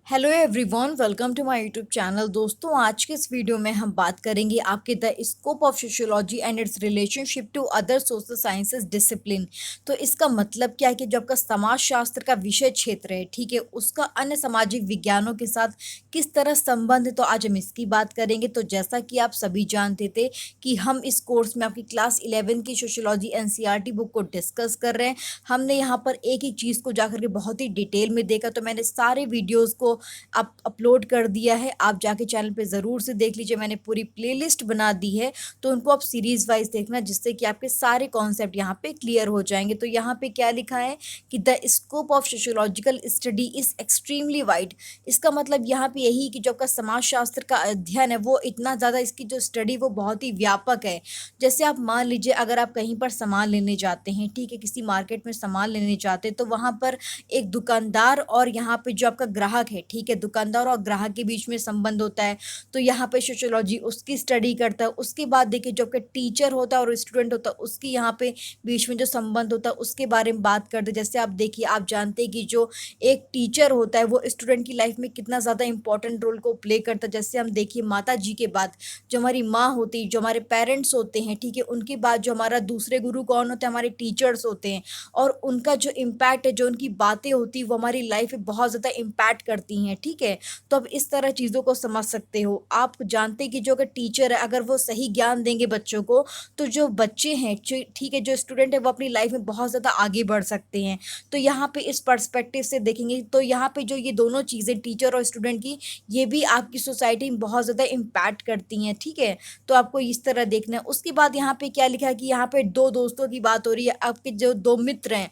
Hello everyone, welcome to my YouTube channel. दोस्तों, आज के इस वीडियो में हम बात करेंगे आपके the scope of sociology and its relationship to other social sciences discipline. तो इसका मतलब क्या है कि जो आपका समाज शास्त्र का विषय क्षेत्र है, ठीक है, उसका अन्य सामाजिक विज्ञानों के साथ किस तरह संबंध है, तो आज हम इसकी बात करेंगे। तो जैसा कि आप सभी जानते थे कि हम इस कोर्स में आपकी क्लास 11 की सोशियोलॉजी एनसीईआरटी बुक को डिस्कस कर रहे हैं। हमने यहाँ पर एक एक चीज़ को जाकर के बहुत ही डिटेल में देखा, तो मैंने सारे वीडियोज़ को आप अपलोड कर दिया है। आप जाके चैनल पे ज़रूर से देख लीजिए, मैंने पूरी प्लेलिस्ट बना दी है, तो उनको आप सीरीज़ वाइज देखना, जिससे कि आपके सारे कॉन्सेप्ट यहाँ पे क्लियर हो जाएंगे। तो यहाँ पे क्या लिखा है कि the scope of sociological study is extremely wide. इसका मतलब यहाँ पे यही कि जो आपका समाज शास्त्र का अध्ययन है वो इतना ज़्यादा, इसकी जो स्टडी वो बहुत ही व्यापक है। जैसे आप मान लीजिए, अगर आप कहीं पर सामान लेने जाते हैं, ठीक है, किसी मार्केट में सामान लेने जाते हैं, तो वहाँ पर एक दुकानदार और यहाँ पे जो आपका ग्राहक है, ठीक है, दुकानदार और ग्राहक के बीच में संबंध होता है। तो यहाँ पे सोशियोलॉजी उसकी स्टडी करता है। उसके बाद देखिए, जो आपका टीचर होता है और स्टूडेंट होता है, उसकी यहाँ पे बीच में जो संबंध होता है उसके बारे में बात करते हैं। जैसे आप देखिए, आप जानते हैं कि जो एक टीचर होता है वो स्टूडेंट की लाइफ में कितना ज़्यादा इंपॉर्टेंट रोल को प्ले करता है। जैसे हम देखिए, माता जी के बाद जो हमारी माँ होती है, जो हमारे पेरेंट्स होते हैं, ठीक है, उनके बाद जो हमारा दूसरे गुरु कौन होते हैं, हमारे टीचर्स होते हैं। और उनका जो इम्पैक्ट है, जो उनकी बातें होती है, वो हमारी लाइफ में बहुत ज़्यादा इम्पैक्ट करती हैं, ठीक है। तो अब इस तरह चीज़ों को समझ सकते हो। आप जानते हैं कि जो अगर टीचर है, अगर वो सही ज्ञान देंगे बच्चों को, तो जो बच्चे हैं, जो ठीक है, जो स्टूडेंट है, वो अपनी लाइफ में बहुत ज़्यादा आगे बढ़ सकते हैं। तो यहाँ पे इस पर्सपेक्टिव से देखेंगे तो यहाँ पे जो ये दोनों चीज़ें, टीचर और स्टूडेंट की, ये भी आपकी सोसाइटी में बहुत ज़्यादा इम्पैक्ट करती हैं, ठीक है। तो आपको इस तरह देखना है। उसके बाद यहाँ पे क्या लिखा है कि यहाँ पे दो दोस्तों की बात हो रही है। आपके जो दो मित्र हैं,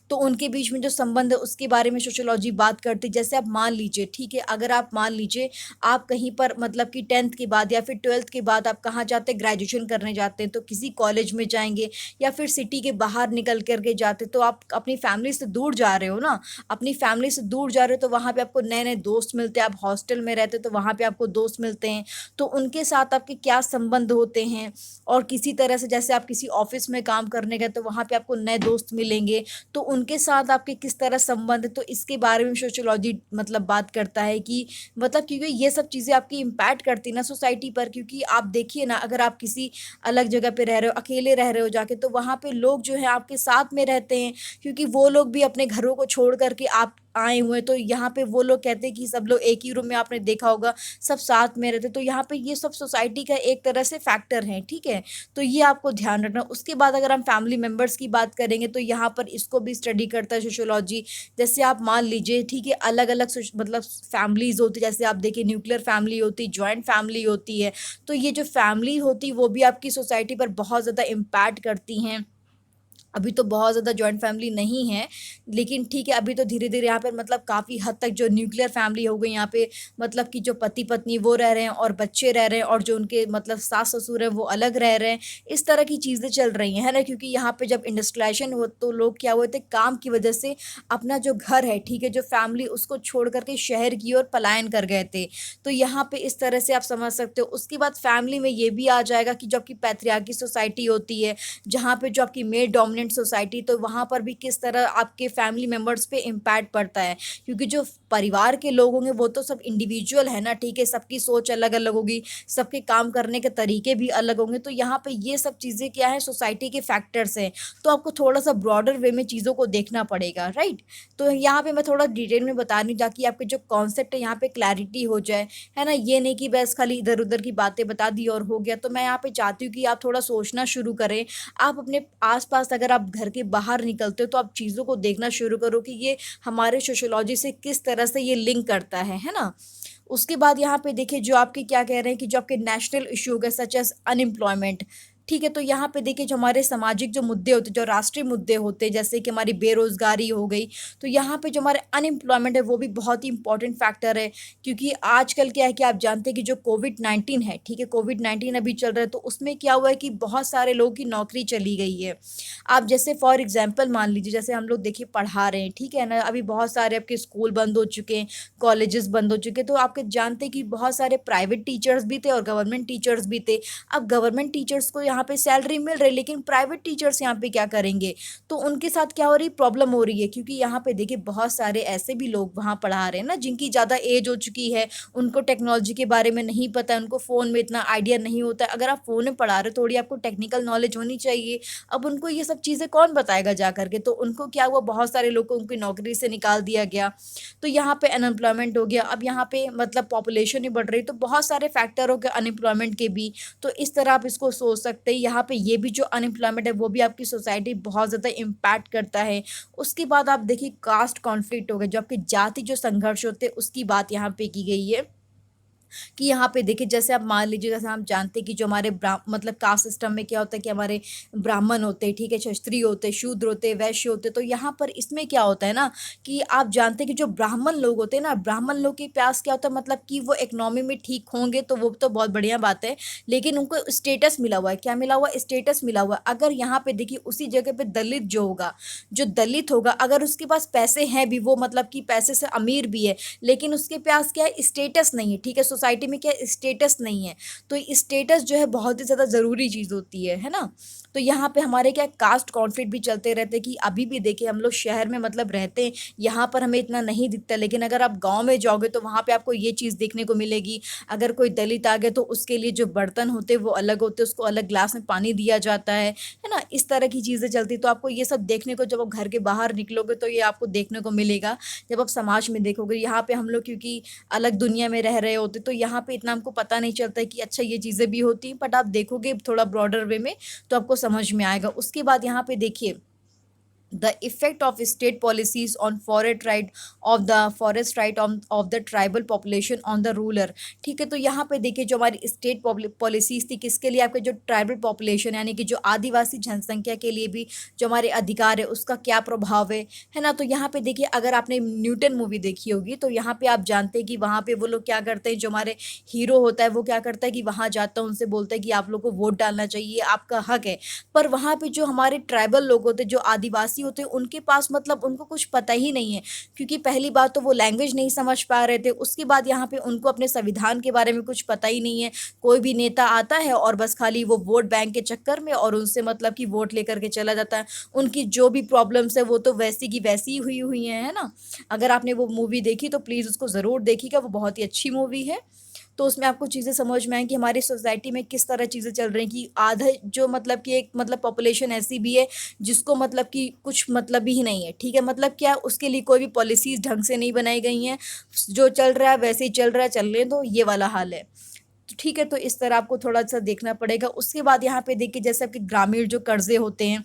तो उनके बीच में जो संबंध है उसके बारे में सोशियोलॉजी बात करती है। जैसे आप मान लीजिए, ठीक है, अगर आप मान लीजिए आप कहीं पर मतलब कि 10th के बाद या फिर 12th के बाद आप कहाँ जाते हैं, ग्रेजुएशन करने जाते हैं, तो किसी कॉलेज में जाएंगे या फिर सिटी के बाहर निकल करके जाते, तो आप अपनी फैमिली से दूर जा रहे हो ना। अपनी फैमिली से दूर जा रहे हो तो वहाँ पे आपको नए नए दोस्त मिलते हैं। आप हॉस्टल में रहते हो तो वहाँ पे आपको दोस्त मिलते हैं। तो उनके साथ आपके क्या संबंध होते हैं। और किसी तरह से जैसे आप किसी ऑफिस में काम करने गए, तो वहाँ पे आपको नए दोस्त मिलेंगे, तो उनके साथ आपके किस तरह संबंध है, तो इसके बारे में सोशियोलॉजी मतलब बात करता है कि मतलब, क्योंकि ये सब चीज़ें आपकी इम्पैक्ट करती ना सोसाइटी पर। क्योंकि आप देखिए ना, अगर आप किसी अलग जगह पे रह रहे हो, अकेले रह रहे हो जाके, तो वहाँ पे लोग जो है आपके साथ में रहते हैं, क्योंकि वो लोग भी अपने घरों को छोड़ करके आप आए हुए हैं। तो यहाँ पे वो लोग कहते हैं कि सब लोग एक ही रूम में, आपने देखा होगा, सब साथ में रहते। तो यहाँ पे ये सब सोसाइटी का एक तरह से फैक्टर है, ठीक है। तो ये आपको ध्यान रखना। उसके बाद अगर हम फैमिली मेंबर्स की बात करेंगे, तो यहाँ पर इसको भी स्टडी करता है सोशियोलॉजी। जैसे आप मान लीजिए, ठीक है, अलग अलग मतलब फैमिलीज होती है। जैसे आप देखिए, न्यूक्लियर फैमिली होती है, जॉइंट फैमिली होती है। तो ये जो फैमिली होती है वो भी आपकी सोसाइटी पर बहुत ज़्यादा इम्पैक्ट करती हैं। अभी तो बहुत ज़्यादा जॉइंट फैमिली नहीं है, लेकिन ठीक है, अभी तो धीरे धीरे यहाँ पर मतलब काफ़ी हद तक जो न्यूक्लियर फैमिली हो गई यहाँ पे, मतलब कि जो पति पत्नी वो रह रहे हैं और बच्चे रह रहे हैं, और जो उनके मतलब सास ससुर है वो अलग रह रहे हैं। इस तरह की चीज़ें चल रही हैं, है ना। क्योंकि यहाँ पे जब इंडस्ट्रियलाइजेशन हो, तो लोग क्या हुए थे, काम की वजह से अपना जो घर है, ठीक है, जो फैमिली, उसको छोड़ करके शहर की ओर पलायन कर गए थे। तो यहाँ पे इस तरह से आप समझ सकते हो। उसके बाद फैमिली में ये भी आ जाएगा कि जो आपकी पैट्रियार्की सोसाइटी होती है, जहाँ पे जो आपकी मेल डोमिनेंट सोसाइटी, तो वहाँ पर भी किस तरह आपके फैमिली मेंबर्स पे इम्पैक्ट पड़ता है। क्योंकि जो परिवार के लोग होंगे वो तो सब इंडिविजुअल है ना, ठीक है, सबकी सोच अलग अलग होगी, सबके काम करने के तरीके भी अलग होंगे। तो यहाँ पे ये सब चीज़ें क्या है, सोसाइटी के फैक्टर्स हैं। तो आपको थोड़ा सा ब्रॉडर वे में चीज़ों को देखना पड़ेगा, राइट। तो यहाँ पे मैं थोड़ा डिटेल में बता रही हूँ, ताकि आपके जो कॉन्सेप्ट है यहाँ पे क्लैरिटी हो जाए, है ना। ये नहीं कि बस खाली इधर उधर की बातें बता दी और हो गया। तो मैं यहाँ पे चाहती हूँ कि आप थोड़ा सोचना शुरू करें। आप अपने आसपास, अगर आप घर के बाहर निकलते हो, तो आप चीज़ों को देखना शुरू करो कि ये हमारे सोशियोलॉजी से किस तरह से ये लिंक करता है ना। उसके बाद यहाँ पे देखिए, जो आपके क्या कह रहे हैं कि जो आपके नेशनल इशू है, सच एज अनएम्प्लॉयमेंट, ठीक है। तो यहाँ पे देखिए, जो हमारे सामाजिक जो मुद्दे होते हैं, जो राष्ट्रीय मुद्दे होते हैं, जैसे कि हमारी बेरोजगारी हो गई, तो यहाँ पे जो हमारे अनएम्प्लॉयमेंट है वो भी बहुत ही इंपॉर्टेंट फैक्टर है। क्योंकि आजकल क्या है कि आप जानते हैं कि जो कोविड-19 है, ठीक है, कोविड-19 अभी चल रहा है, तो उसमें क्या हुआ है कि बहुत सारे लोगों की नौकरी चली गई है। आप जैसे फॉर एग्जाम्पल मान लीजिए, जैसे हम लोग देखिए पढ़ा रहे हैं, ठीक है ना, अभी बहुत सारे आपके स्कूल बंद हो चुके हैं, कॉलेजेस बंद हो चुके हैं। तो आपके जानते हैं कि बहुत सारे प्राइवेट टीचर्स भी थे और गवर्नमेंट टीचर्स भी थे। अब गवर्नमेंट टीचर्स को यहाँ पे सैलरी मिल रही है, लेकिन प्राइवेट टीचर्स यहाँ पे क्या करेंगे? तो उनके साथ क्या हो रही प्रॉब्लम हो रही है, क्योंकि यहाँ पे देखिए बहुत सारे ऐसे भी लोग वहाँ पढ़ा रहे हैं ना जिनकी ज़्यादा एज हो चुकी है, उनको टेक्नोलॉजी के बारे में नहीं पता है, उनको फ़ोन में इतना आइडिया नहीं होता है। अगर आप फ़ोन में पढ़ा रहे हो, थोड़ी आपको टेक्निकल नॉलेज होनी चाहिए। अब उनको ये सब चीज़ें कौन बताएगा जा करके? तो उनको क्या हुआ, बहुत सारे लोग को उनकी नौकरी से निकाल दिया गया। तो यहाँ पे अनएम्प्लॉयमेंट हो गया। अब यहाँ पे मतलब पॉपुलेशन ही बढ़ रही, तो बहुत सारे फैक्टर हो गए अनएम्प्लॉयमेंट के भी। तो इस तरह आप इसको सोच सकते हैं। यहाँ पे ये भी जो अनएम्प्लॉयमेंट है वो भी आपकी सोसाइटी बहुत ज़्यादा इम्पैक्ट करता है। उसके बाद आप देखिए कास्ट कॉन्फ्लिक्ट हो गया, जो आपके जाति जो संघर्ष होते हैं उसकी बात यहाँ पे की गई है। कि यहाँ पे देखिए जैसे आप मान लीजिए, जैसे हम जानते हैं कि जो हमारे मतलब कास्ट सिस्टम में क्या होता है कि हमारे ब्राह्मण होते हैं, ठीक है, क्षत्रिय होते हैं, शूद्र होते हैं, वैश्य होते हैं। तो यहाँ पर इसमें क्या होता है ना कि आप जानते हैं कि जो ब्राह्मण लोग होते हैं ना, ब्राह्मण लोग के पास क्या होता है, मतलब कि वो इकोनॉमी में ठीक होंगे तो वो तो बहुत बढ़िया बात है, लेकिन उनको स्टेटस मिला हुआ है। क्या मिला हुआ है? स्टेटस मिला हुआ है। अगर यहाँ पे देखिए उसी जगह पे दलित जो होगा, जो दलित होगा, अगर उसके पास पैसे हैं भी, वो मतलब कि पैसे से अमीर भी है, लेकिन उसके पास क्या है, स्टेटस नहीं है, ठीक है, सोसाइटी में क्या स्टेटस नहीं है। तो स्टेटस जो है बहुत ही ज़्यादा ज़रूरी चीज़ होती है ना। तो यहाँ पे हमारे क्या कास्ट कॉन्फ्लिक्ट भी चलते रहते हैं कि अभी भी देखिए हम लोग शहर में मतलब रहते हैं, यहाँ पर हमें इतना नहीं दिखता, लेकिन अगर आप गांव में जाओगे तो वहाँ पे आपको ये चीज़ देखने को मिलेगी। अगर कोई दलित आ गया तो उसके लिए जो बर्तन होते हैं वो अलग होते हैं, उसको अलग ग्लास में पानी दिया जाता है ना, इस तरह की चीज़ें चलती। तो आपको ये सब देखने को, जब आप घर के बाहर निकलोगे तो ये आपको देखने को मिलेगा। जब आप समाज में देखोगे, यहाँ पे हम लोग क्योंकि अलग दुनिया में रह रहे होते, तो यहाँ पे इतना हमको पता नहीं चलता है कि अच्छा ये चीज़ें भी होती हैं, बट आप देखोगे थोड़ा ब्रॉडर वे में तो आपको समझ में आएगा। उसके बाद यहाँ पे देखिए the effect of state policies on forest right of the tribal population on the ruler। ठीक है, तो यहाँ पे देखिए जो हमारी स्टेट पॉलिसीज थी किसके लिए, आपके जो ट्राइबल पॉपुलेशन यानी कि जो आदिवासी जनसंख्या के लिए भी जो हमारे अधिकार है उसका क्या प्रभाव है ना। तो यहाँ पे देखिए अगर आपने न्यूटन मूवी देखी होगी तो यहाँ पे आप जानते हैं कि वहाँ पे वो लोग क्या करते हैं, जो हमारे हीरो होता है वो क्या करता है कि वहाँ जाता है, उनसे बोलता है कि आप लोग को वोट डालना चाहिए, आपका हक है। पर वहाँ पे जो हमारे ट्राइबल लोग होते हैं, जो आदिवासी होते हैं, उनके पास मतलब उनको कुछ पता ही नहीं है, क्योंकि पहली बात तो वो लैंग्वेज नहीं समझ पा रहे थे। उसके बाद यहाँ पे उनको अपने संविधान के बारे में कुछ पता ही नहीं है। कोई भी नेता आता है और बस खाली वो वोट बैंक के चक्कर में और उनसे मतलब कि वोट लेकर के चला जाता है। उनकी जो भी प्रॉब्लम्स है वो तो वैसी की वैसी ही हुई हुई है ना। अगर आपने वो मूवी देखी तो प्लीज़ उसको ज़रूर देखिएगा, वो बहुत ही अच्छी मूवी है। तो उसमें आपको चीज़ें समझ में आएँ कि हमारी सोसाइटी में किस तरह चीज़ें चल रही हैं, कि आधा जो मतलब कि एक मतलब पॉपुलेशन ऐसी भी है जिसको मतलब कि कुछ मतलब ही नहीं है, ठीक है, मतलब क्या उसके लिए कोई भी पॉलिसीज़ ढंग से नहीं बनाई गई हैं, जो चल रहा है वैसे ही चल रहा है, चलने दो, ये वाला हाल है। तो ठीक है, तो इस तरह आपको थोड़ा-सा देखना पड़ेगा। उसके बाद यहाँ पे देखिए जैसे आपके ग्रामीण जो कर्ज़े होते हैं,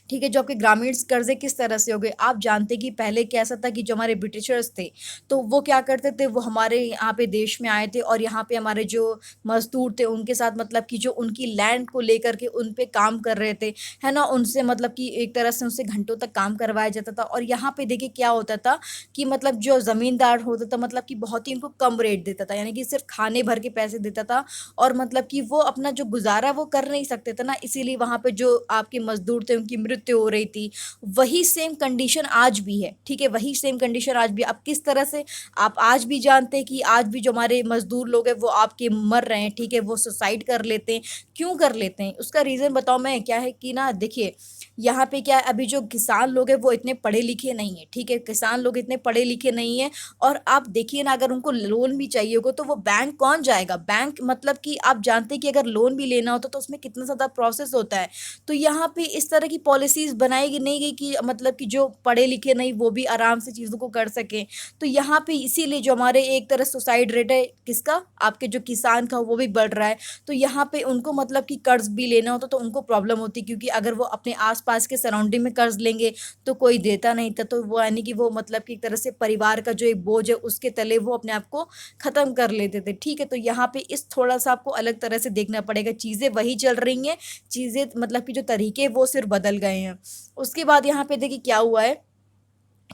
ठीक है, जो आपके ग्रामीण कर्जे किस तरह से हो गए, आप जानते हैं कि पहले कैसा था कि जो हमारे ब्रिटिशर्स थे तो वो क्या करते थे, वो हमारे यहाँ पे देश में आए थे और यहाँ पे हमारे जो मजदूर थे उनके साथ मतलब कि जो उनकी लैंड को लेकर के उन पे काम कर रहे थे, है ना, उनसे मतलब कि एक तरह से उनसे घंटों तक काम करवाया जाता था। और यहाँ पे देखिए क्या होता था कि मतलब जो ज़मींदार होता था मतलब कि बहुत ही उनको कम रेट देता था, यानी कि सिर्फ खाने भर के पैसे देता था, और मतलब कि वो अपना जो गुजारा वो कर नहीं सकते थे ना, इसीलिए वहाँ पे जो आपके मजदूर थे उनकी मृत्यु हो रही थी। वही सेम कंडीशन आज भी है, ठीक है, वही सेम कंडीशन आज भी। अब किस तरह से, आप आज भी जानते हैं कि आज भी जो हमारे मजदूर लोग हैं वो आपके मर रहे हैं, ठीक है, वो सुसाइड कर लेते हैं। क्यों कर लेते हैं उसका रीज़न बताऊँ मैं, क्या है कि ना देखिए यहाँ पे क्या है, अभी जो किसान लोग हैं वो इतने पढ़े लिखे नहीं है, ठीक है, किसान लोग इतने पढ़े लिखे नहीं है। और आप देखिए ना, अगर उनको लोन भी चाहिए होगा तो वो बैंक कौन जाएगा, बैंक मतलब कि आप जानते हैं कि अगर लोन भी लेना होता तो उसमें कितना ज़्यादा प्रोसेस होता है। तो यहाँ पे इस तरह की पॉलिसीज़ बनाई नहीं गई कि मतलब कि जो पढ़े लिखे नहीं वो भी आराम से चीज़ों को कर सकें। तो यहाँ पे इसीलिए जो हमारे एक तरह सुसाइड रेट है किसका, आपके जो किसान का, वो भी बढ़ रहा है। तो यहाँ पे उनको मतलब कि कर्ज भी लेना होता तो उनको प्रॉब्लम होती, क्योंकि अगर वो अपने आसपास के सराउंडिंग में कर्ज लेंगे तो कोई देता नहीं था, तो वो यानी कि वो मतलब कि एक तरह से परिवार का जो एक बोझ है उसके तले वो अपने आप को ख़त्म कर लेते थे, ठीक है। तो यहाँ पे इस थोड़ा सा आपको अलग तरह से देखना पड़ेगा, चीज़ें वही चल रही हैं, चीज़ें मतलब कि जो तरीके वो सिर्फ बदल गए हैं। उसके बाद यहाँ पे देखिए क्या हुआ है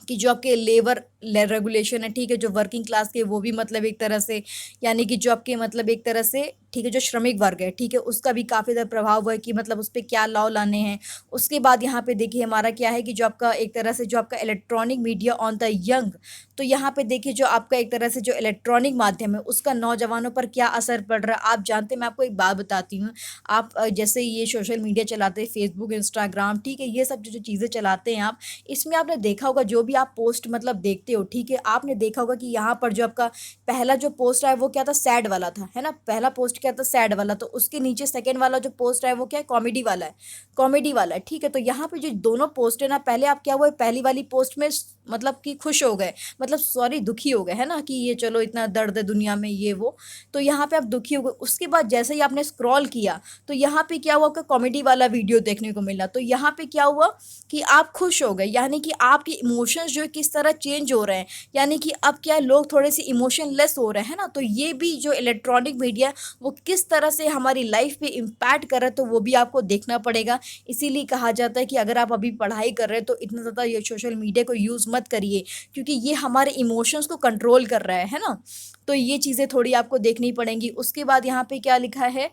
कि जो आपके लेबर रेगुलेशन है, ठीक है, जो वर्किंग क्लास के वो भी मतलब एक तरह से, यानी कि जो आपके मतलब एक तरह से ठीक है, जो श्रमिक वर्ग है, ठीक है, उसका भी काफ़ी ज़्यादा प्रभाव हुआ है कि मतलब उस पे क्या लॉ लाने हैं। उसके बाद यहाँ पे देखिए हमारा क्या है कि जो आपका एक तरह से जो आपका electronic media on the young, तो यहाँ पे देखिए जो आपका एक तरह से जो इलेक्ट्रॉनिक माध्यम है उसका नौजवानों पर क्या असर पड़ रहा है। आप जानते हैं, मैं आपको एक बात बताती हूँ। आप जैसे ये सोशल मीडिया चलाते हैं, फेसबुक, इंस्टाग्राम, ठीक है, ये सब जो जो चीज़ें चलाते हैं आप, इसमें आपने देखा होगा जो भी आप पोस्ट मतलब देखते हो, ठीक है, आपने देखा होगा कि यहाँ पर जो आपका पहला जो पोस्ट आया वो क्या था, सैड वाला था, है ना। पहला पोस्ट क्या था, सैड वाला। तो उसके नीचे सेकंड वाला जो पोस्ट आया वो क्या है, कॉमेडी वाला है, कॉमेडी वाला है, ठीक है। तो यहाँ पे जो दोनों पोस्ट है ना, पहले आप क्या हुआ, पहली वाली पोस्ट में मतलब कि खुश हो गए, मतलब सॉरी दुखी हो गए, है ना, कि ये चलो इतना दर्द है दुनिया में, ये वो। तो यहाँ पे आप दुखी हो गए। उसके बाद जैसे ही आपने स्क्रॉल किया तो यहाँ पे क्या हुआ, आपका कॉमेडी वाला वीडियो देखने को मिला। तो यहाँ पे क्या हुआ कि आप खुश हो गए, यानी कि आपके इमोशंस जो है किस तरह चेंज हो रहे हैं, यानी कि अब क्या है, लोग थोड़े से इमोशनलेस हो रहे हैं ना। तो ये भी जो इलेक्ट्रॉनिक मीडिया वो किस तरह से हमारी लाइफ पे इम्पैक्ट कर रहा है, तो वो भी आपको देखना पड़ेगा। इसीलिए कहा जाता है कि अगर आप अभी पढ़ाई कर रहे हैं तो इतना ज़्यादा ये सोशल मीडिया को यूज़ मत करिए, क्योंकि ये हमारे इमोशंस को कंट्रोल कर रहा है ना। तो ये चीज़ें थोड़ी आपको देखनी पड़ेंगी। उसके बाद यहाँ पे क्या लिखा है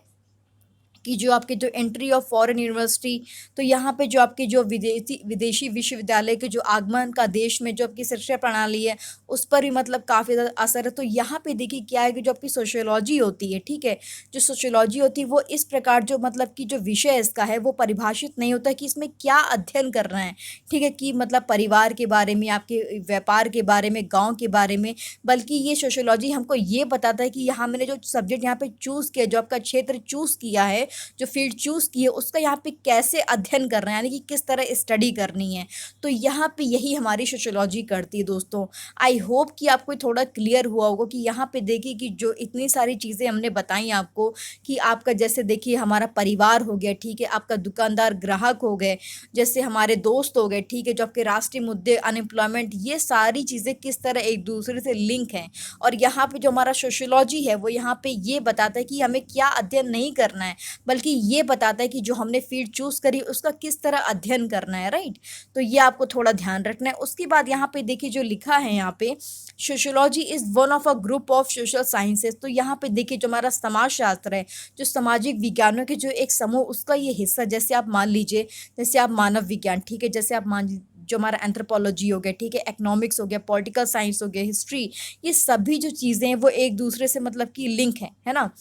कि जो आपके जो एंट्री ऑफ फॉरेन यूनिवर्सिटी, तो यहाँ पे जो आपके जो विदेशी विदेशी विश्वविद्यालय के जो आगमन का देश में जो आपकी शिक्षा प्रणाली है उस पर भी मतलब काफ़ी ज़्यादा असर है। तो यहाँ पे देखिए क्या है कि जो आपकी सोशियोलॉजी होती है, ठीक है, जो सोशियोलॉजी होती है वो इस प्रकार जो मतलब कि जो विषय इसका है वो परिभाषित नहीं होता कि इसमें क्या अध्ययन करना है, ठीक है, कि मतलब परिवार के बारे में, आपके व्यापार के बारे में, गाँव के बारे में, बल्कि ये सोशियोलॉजी हमको ये बताता है कि यहाँ मैंने जो सब्जेक्ट यहाँ पे चूज़ किया, जो आपका क्षेत्र चूज़ किया है, जो फील्ड चूज़ की है उसका यहाँ पे कैसे अध्ययन करना है, यानी कि किस तरह स्टडी करनी है। तो यहाँ पे यही हमारी सोशियोलॉजी करती है दोस्तों। आई होप कि आपको थोड़ा क्लियर हुआ होगा कि यहाँ पे देखिए कि जो इतनी सारी चीज़ें हमने बताई आपको, कि आपका जैसे देखिए हमारा परिवार हो गया, ठीक है, आपका दुकानदार ग्राहक हो गए, जैसे हमारे दोस्त हो गए, ठीक है, जो आपके राष्ट्रीय मुद्दे, अनएम्प्लॉयमेंट, ये सारी चीज़ें किस तरह एक दूसरे से लिंक हैं। और यहाँ पे जो हमारा सोशियोलॉजी है वो यहाँ पे ये बताता है कि हमें क्या अध्ययन नहीं करना है, बल्कि ये बताता है कि जो हमने फील्ड चूज़ करी उसका किस तरह अध्ययन करना है, राइट। तो ये आपको थोड़ा ध्यान रखना है। उसके बाद यहाँ पे देखिए जो लिखा है यहाँ पे, sociology is one of a group of social sciences. तो यहाँ पे देखिए जो हमारा समाज शास्त्र है, जो सामाजिक विज्ञानों के जो एक समूह, उसका ये हिस्सा, जैसे आप मान लीजिए, जैसे आप मानव विज्ञान, ठीक है, जैसे आप मान जो हमारा एंथ्रोपोलॉजी हो गया, ठीक है, इकोनॉमिक्स हो गया, पॉलिटिकल साइंस हो गया, हिस्ट्री, ये सभी जो चीज़ें हैं वो एक दूसरे से मतलब कि लिंक है ना।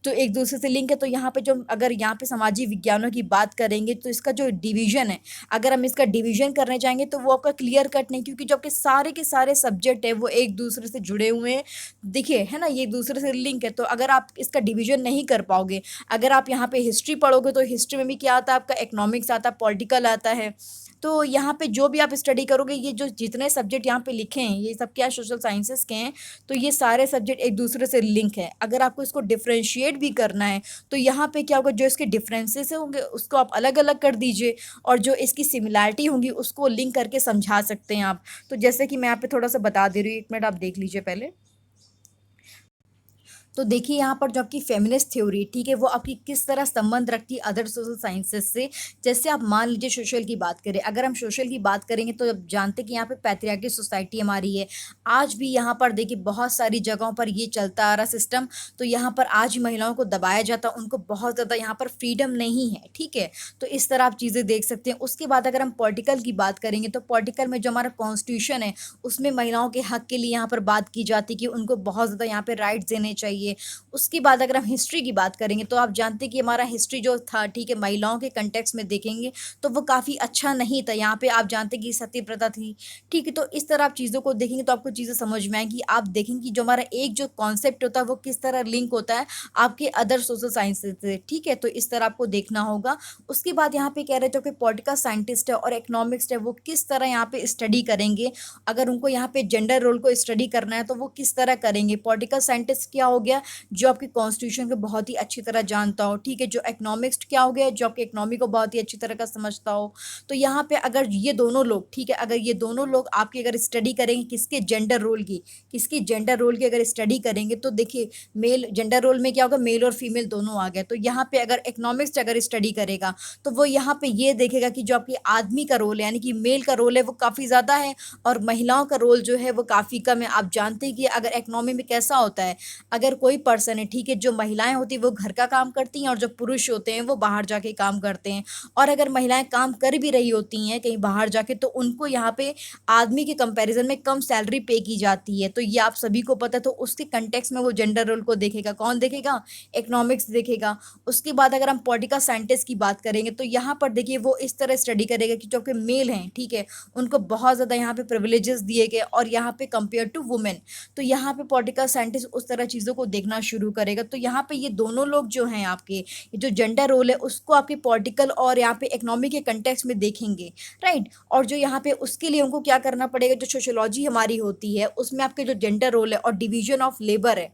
तो एक दूसरे से लिंक है। तो यहाँ पे जो अगर यहाँ पे सामाजिक विज्ञानों की बात करेंगे तो इसका जो डिवीजन है, अगर हम इसका डिवीजन करने जाएंगे तो वो आपका क्लियर कट नहीं, क्योंकि जो आपके सारे के सारे सब्जेक्ट है वो एक दूसरे से जुड़े हुए हैं, देखिए, है ना, ये एक दूसरे से लिंक है। तो अगर आप इसका डिवीजन नहीं कर पाओगे, अगर आप यहाँ पे हिस्ट्री पढ़ोगे तो हिस्ट्री में भी क्या आता है, आपका इकोनॉमिक्स आता है, पॉलिटिकल आता है। तो यहाँ पे जो भी आप स्टडी करोगे, ये जो जितने सब्जेक्ट यहाँ पे लिखे हैं ये सब क्या सोशल साइंसेस के हैं, तो ये सारे सब्जेक्ट एक दूसरे से लिंक है। अगर आपको इसको डिफ्रेंशिएट भी करना है तो यहाँ पे क्या होगा, जो इसके डिफरेंसेस होंगे उसको आप अलग अलग कर दीजिए, और जो इसकी सिमिलैरिटी होंगी उसको लिंक करके समझा सकते हैं आप। तो जैसे कि मैं यहाँ पे थोड़ा सा बता दे रही हूँ, एक मिनट आप देख लीजिए पहले। तो देखिए यहाँ पर जो आपकी फेमिनिस्ट थ्योरी, ठीक है, वो आपकी किस तरह संबंध रखती है अदर सोशल साइंसेस से। जैसे आप मान लीजिए सोशल की बात करें, अगर हम सोशल की बात करेंगे तो अब जानते हैं कि यहाँ पे पैट्रियार्की सोसाइटी हमारी है। आज भी यहाँ पर देखिए बहुत सारी जगहों पर ये चलता आ रहा सिस्टम। तो यहाँ पर आज महिलाओं को दबाया जाता, उनको बहुत ज़्यादा यहाँ पर फ्रीडम नहीं है, ठीक है। तो इस तरह आप चीज़ें देख सकते हैं। उसके बाद अगर हम पॉलिटिकल की बात करेंगे तो पॉलिटिकल में जो हमारा कॉन्स्टिट्यूशन है उसमें महिलाओं के हक के लिए यहाँ पर बात की जाती है कि उनको बहुत ज़्यादा यहाँ पे राइट्स देने चाहिए। उसके बाद अगर हम हिस्ट्री की बात करेंगे तो आप जानते हैं कि हमारा हिस्ट्री जो था, ठीक है, महिलाओं के कंटेक्स्ट में देखेंगे तो वो काफ़ी अच्छा नहीं था। यहाँ पे आप जानते हैं कि सती प्रथा थी, ठीक है। तो इस तरह आप चीज़ों को देखेंगे तो आपको चीज़ें समझ में आएंगी। आप देखेंगे कि जो हमारा एक जो कॉन्सेप्ट होता है वो किस तरह लिंक होता है आपके अदर सोशल साइंसेज से, ठीक है। तो इस तरह आपको देखना होगा। उसके बाद यहाँ पे कह रहे थे कि पॉलिटिकल साइंटिस्ट है और इकोनॉमिक्स है वो किस तरह यहाँ पे स्टडी करेंगे, अगर उनको यहाँ पे जेंडर रोल को स्टडी करना है तो वो किस तरह करेंगे। पॉलिटिकल साइंटिस्ट क्या हो गया, जो आपकी कॉन्स्टिट्यूशन को बहुत ही अच्छी तरह जानता हो, ठीक है। जो इकोनॉमिक्स क्या हो गया, जो आपके इकोनॉमी को बहुत ही अच्छी तरह का समझता हो। तो यहाँ पे अगर ये दोनों लोग, ठीक है, अगर ये दोनों लोग आपकी अगर स्टडी करेंगे किसके जेंडर रोल की, किसकी जेंडर रोल की अगर स्टडी करेंगे तो देखिए मेल जेंडर रोल में क्या होगा, मेल और फीमेल दोनों आ गए। तो यहाँ पे अगर इकोनॉमिक्स अगर स्टडी करेगा तो वो यहाँ पे ये देखेगा कि जो आपकी आदमी का रोल है, यानी कि मेल का रोल है वो काफ़ी ज़्यादा है और महिलाओं का रोल जो है वो काफ़ी कम है। आप जानते हैं कि अगर इकोनॉमी में कैसा होता है, अगर कोई पर्सन है, ठीक है, जो महिलाएं होती हैं वो घर का काम करती हैं और जो पुरुष होते हैं वो बाहर जाके काम करते हैं। और अगर महिलाएं काम कर भी रही होती हैं कहीं बाहर जाके, तो उनको यहाँ पे आदमी के कंपैरिजन में कम सैलरी पे की जाती है। तो ये आप सभी को पता है, तो उसके कंटेक्स्ट में वो जेंडर रोल को देखेगा। कौन देखेगा? इकोनॉमिक्स देखेगा। उसके बाद अगर हम पॉलिटिकल साइंटिस्ट की बात करेंगे तो यहाँ पर देखिए वो इस तरह स्टडी करेगा कि जो आपके मेल हैं, ठीक है, उनको बहुत ज़्यादा यहाँ पे प्रिविलेजेस दिए गए और यहाँ पे कंपेयर टू वुमेन। तो यहाँ पे पॉलिटिकल साइंटिस्ट उस तरह चीज़ों को देखना शुरू करेगा। तो यहाँ पे ये दोनों लोग जो हैं आपके, ये जो जेंडर रोल है उसको आपके पॉलिटिकल और यहाँ पे इकोनॉमी के कंटेक्स्ट में देखेंगे, राइट। और जो यहाँ पे उसके लिए उनको क्या करना पड़ेगा, जो सोशियोलॉजी हमारी होती है उसमें आपके जो जेंडर रोल है और डिवीजन ऑफ लेबर है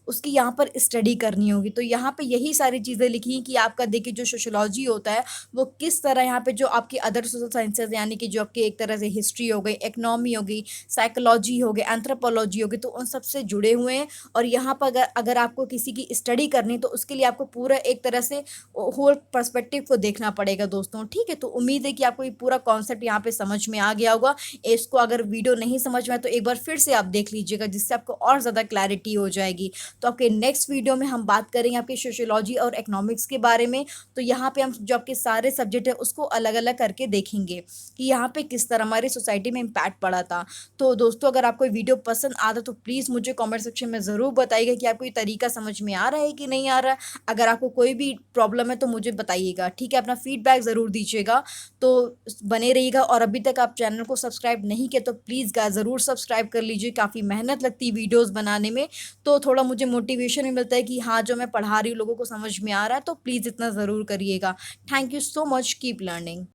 उसकी यहाँ पर स्टडी करनी होगी। तो यहाँ पे यही सारी चीज़ें लिखी हैं कि आपका देखिए जो सोशियोलॉजी होता है वो किस तरह यहाँ पे जो आपकी अदर सोशल साइंसेज यानी कि जो आपकी एक तरह से हिस्ट्री हो गई, इकोनॉमी हो गई, साइकोलॉजी हो गई, एंथ्रोपोलॉजी हो गई, तो उन सबसे जुड़े हुए हैं। और यहाँ पर अगर अगर आपको किसी की स्टडी करनी है तो उसके लिए आपको पूरा एक तरह से होल पर्सपेक्टिव को देखना पड़ेगा दोस्तों, ठीक है। तो उम्मीद है कि आपको ये पूरा कॉन्सेप्ट यहाँ पे समझ में आ गया होगा। इसको अगर वीडियो नहीं समझ में आए तो एक बार फिर से आप देख लीजिएगा, जिससे आपको और ज़्यादा क्लैरिटी हो जाएगी। तो आपके नेक्स्ट वीडियो में हम बात करेंगे आपके सोशियोलॉजी और इकोनॉमिक्स के बारे में। तो यहाँ पे हम जो आपके सारे सब्जेक्ट है उसको अलग अलग करके देखेंगे कि यहाँ पे किस तरह हमारी सोसाइटी में इम्पैक्ट पड़ा था। तो दोस्तों अगर आपको वीडियो पसंद आता तो प्लीज़ मुझे कमेंट सेक्शन में ज़रूर बताइएगा कि आपको ये तरीका समझ में आ रहा है कि नहीं आ रहा है। अगर आपको कोई भी प्रॉब्लम है तो मुझे बताइएगा, ठीक है। अपना फीडबैक ज़रूर दीजिएगा। तो बने रहिएगा। और अभी तक आप चैनल को सब्सक्राइब नहीं किया तो प्लीज़ गाइस ज़रूर सब्सक्राइब कर लीजिए। काफ़ी मेहनत लगती है वीडियोज़ बनाने में, तो थोड़ा मुझे मोटिवेशन भी मिलता है कि हाँ जो मैं पढ़ा रही हूँ लोगों को समझ में आ रहा है। तो प्लीज़ इतना ज़रूर करिएगा। Thank you so much, keep learning.